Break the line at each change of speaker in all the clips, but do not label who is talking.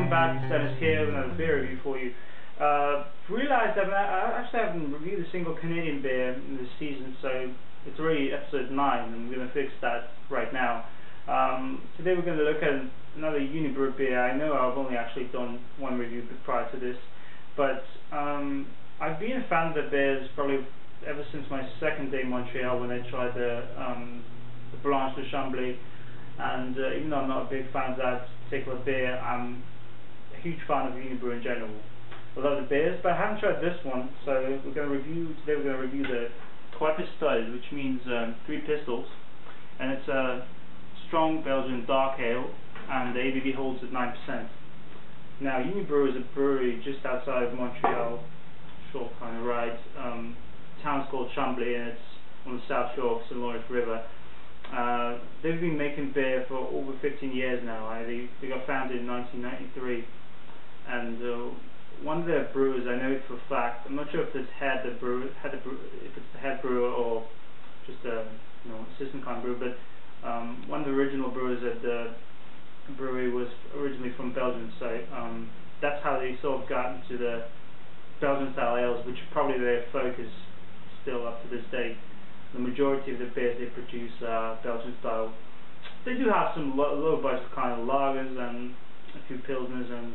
welcome back. It's Dennis here with another beer review for you. Realised that I actually haven't reviewed a single Canadian beer in this season, so it's already episode 9 and we're going to fix that right now. Today we're going to look at another Unibroue beer. I know I've only actually done one review prior to this, but I've been a fan of the beers probably ever since my second day in Montreal when I tried the Blanche de Chambly. And even though I'm not a big fan of that particular beer, I'm a huge fan of Unibroue in general. I love the beers, but I haven't tried this one, so today we're going to review the Trois, which means 3 pistols, and it's a strong Belgian dark ale, and the ABV holds at 9%. Now, Unibroue is a brewery just outside of Montreal, short kind of ride. The town's called Chambly, and it's on the south shore of St. Lawrence River. They've been making beer for over 15 years now. They got founded in 1993, and one of their brewers, I know it for a fact. I'm not sure if it's if it's the head brewer or just a assistant kind of brewer, but one of the original brewers at the brewery was originally from Belgium, so that's how they sort of got into the Belgian-style ales, which are probably their focus still up to this day. The majority of the beers they produce are Belgian style. They do have some low budget kind of lagers and a few pilsners and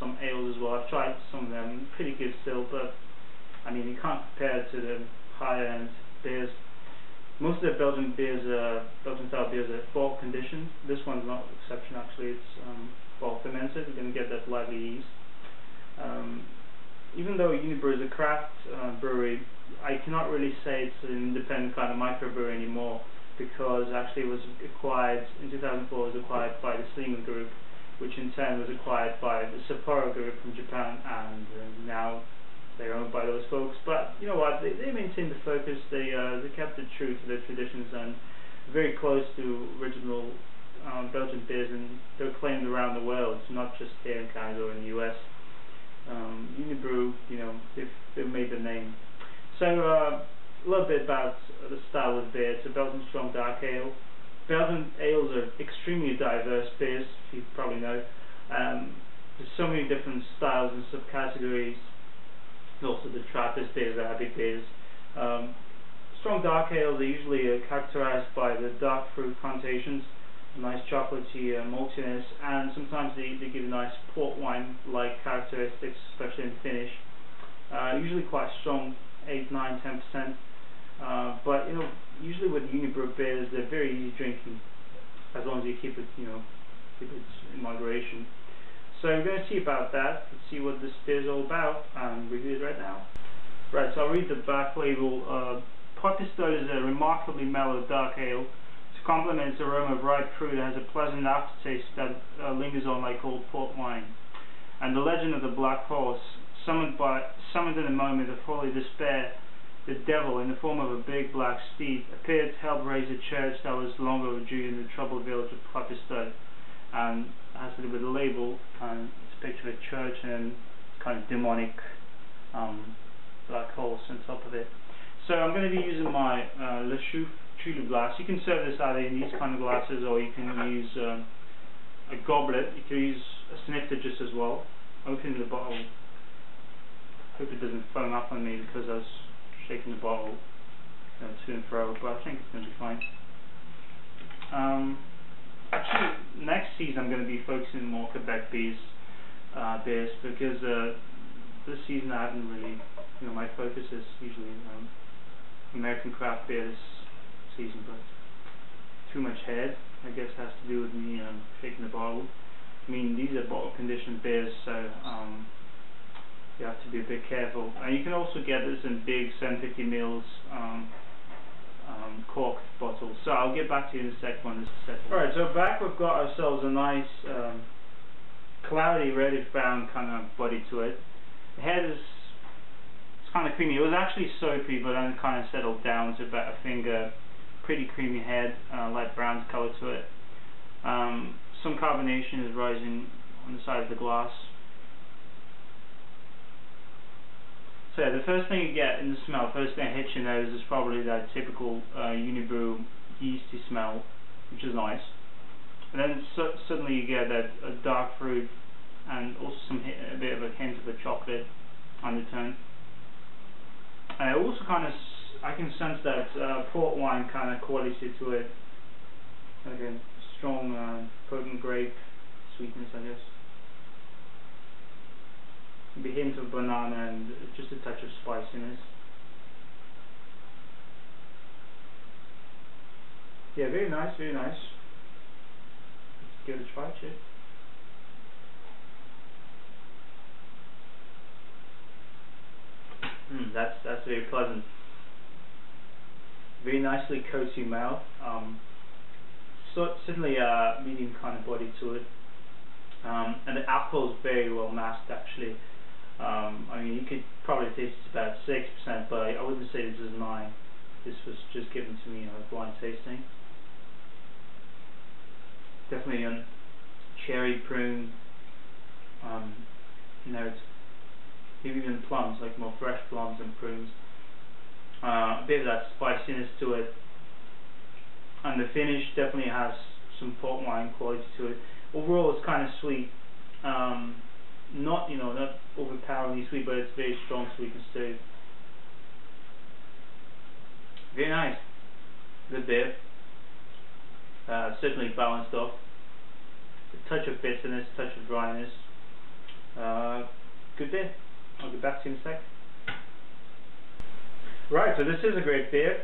some ales as well. I've tried some of them, pretty good still, but I mean you can't compare it to the higher end beers. Most of the Belgian style beers are fall conditioned. This one's not an exception actually. It's fall fermented. You're going to get that lively yeast. Even though Unibroue is a craft brewery, I cannot really say it's an independent kind of microbrewery anymore, because actually it was acquired in 2004. It was acquired by the Sleeman Group, which in turn was acquired by the Sapporo Group from Japan, and now they're owned by those folks. But you know what? They maintained the focus. They kept it true to their traditions and very close to original Belgian beers, and they're acclaimed around the world, not just here in Canada or in the US. Unibroue, they've made their name. So a little bit about the style of beer. It's a Belgian strong dark ale. Belgian ales are extremely diverse beers, if you probably know. There's so many different styles and subcategories. Also the Trappist beers, the Abbey beers. Strong dark ales are usually characterized by the dark fruit connotations, nice chocolatey maltiness, and sometimes they give nice port wine-like characteristics, especially in finish. Usually quite strong, 8, 9, 10%. But usually with Unibroue beers, they're very easy drinking, as long as you keep it, in moderation. So we're going to see about that. Let's see what this beer is all about, and review it right now. Right, so I'll read the back label. Trois is a remarkably mellow dark ale. To complement its aroma of ripe fruit, it has a pleasant aftertaste that lingers on like old port wine. And the legend of the Black Horse, summoned in a moment of holy despair, the devil, in the form of a big black steed, appeared to help raise a church that was long overdue in the troubled village of Trois. And it has to do with the label, and it's a picture of a church and kind of demonic black horse on top of it. So I'm going to be using my Le Choufle glass. You can serve this either in these kind of glasses, or you can use a goblet. You can use a snifter just as well. Open the bottle. Hope it doesn't foam up on me because I was shaking the bottle to and fro, but I think it's going to be fine. Actually, next season I'm going to be focusing more Quebec beers, because this season I haven't really, my focus is usually American craft beer this season, but too much head, I guess, has to do with me shaking the bottle. I mean, these are bottle conditioned beers, so you have to be a bit careful. And you can also get this in big 750 ml corked bottles. So I'll get back to you in a sec on this second. Alright, so back we've got ourselves a nice cloudy reddish brown kind of body to it. The head is kind of creamy. It was actually soapy, but then kind of settled down to about a finger. Pretty creamy head, light brown color to it. Some carbonation is rising on the side of the glass. So the first thing you get in the smell, first thing that hits your nose, is probably that typical Unibroue yeasty smell, which is nice. And then suddenly you get that dark fruit I can sense that port wine kind of quality to it, like a strong potent grape sweetness, I guess. Maybe a hint of banana and just a touch of spiciness. Yeah, very nice, very nice. Let's give it a try, cheers. That's very pleasant. Very nicely coats your mouth. Certainly a medium kind of body to it. And the alcohol is very well masked actually. I mean, you could probably taste it's about 6%, but I wouldn't say this is 9. This was just given to me as blind tasting. Definitely a cherry, prune note. Maybe even plums, like more fresh plums and prunes. A bit of that spiciness to it. And the finish definitely has some port wine quality to it. Overall, it's kind of sweet. Not overpoweringly sweet, but it's very strong sweetness to it. Very nice. Good beer. Certainly balanced off. A touch of bitterness, a touch of dryness. Good beer. I'll get back to you in a sec. Right, so this is a great beer.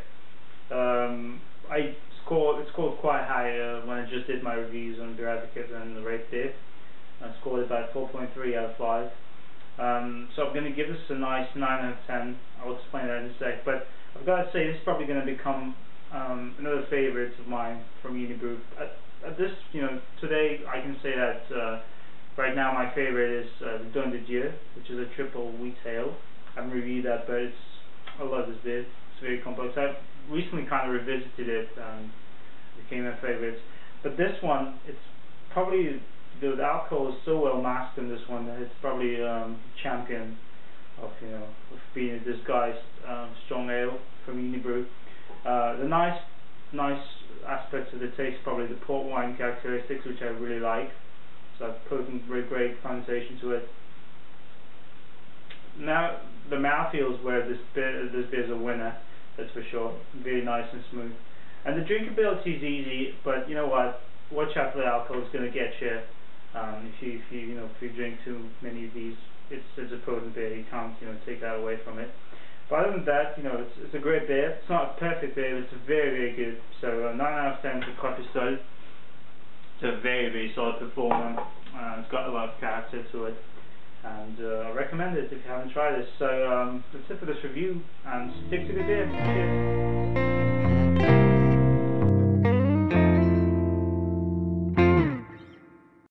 It's scored quite high when I just did my reviews on Beer Advocate and the Rate Beer. I scored about 4.3 out of 5. So I'm going to give this a nice 9 out of 10. I'll explain that in a sec. But I've got to say, this is probably going to become another favourite of mine from Unibroue. At this, today I can say that right now my favourite is the Undrinkable, which is a triple wheat ale. I haven't reviewed that, but I love this beer. It's very complex. I've recently kind of revisited it and became my favourite. But this one, it's probably the alcohol is so well masked in this one that it's probably champion of being a disguised strong ale from Unibroue. The nice aspects of the taste, probably the port wine characteristics, which I really like. So a potent, very great condensation to it. Now the mouthfeel is where this beer is a winner, that's for sure. Very nice and smooth. And the drinkability is easy, but you know what? Watch out for the alcohol; it's going to get you. If you drink too many of these, it's a potent beer. You can't take that away from it. But other than that, it's a great beer. It's not a perfect beer, but it's very, very good. So 9 out of 10 for Coffee Stud. It's a very, very solid performer. It's got a lot of character to it, and I recommend it if you haven't tried this. So that's it for this review, and stick to the beer. Cheers.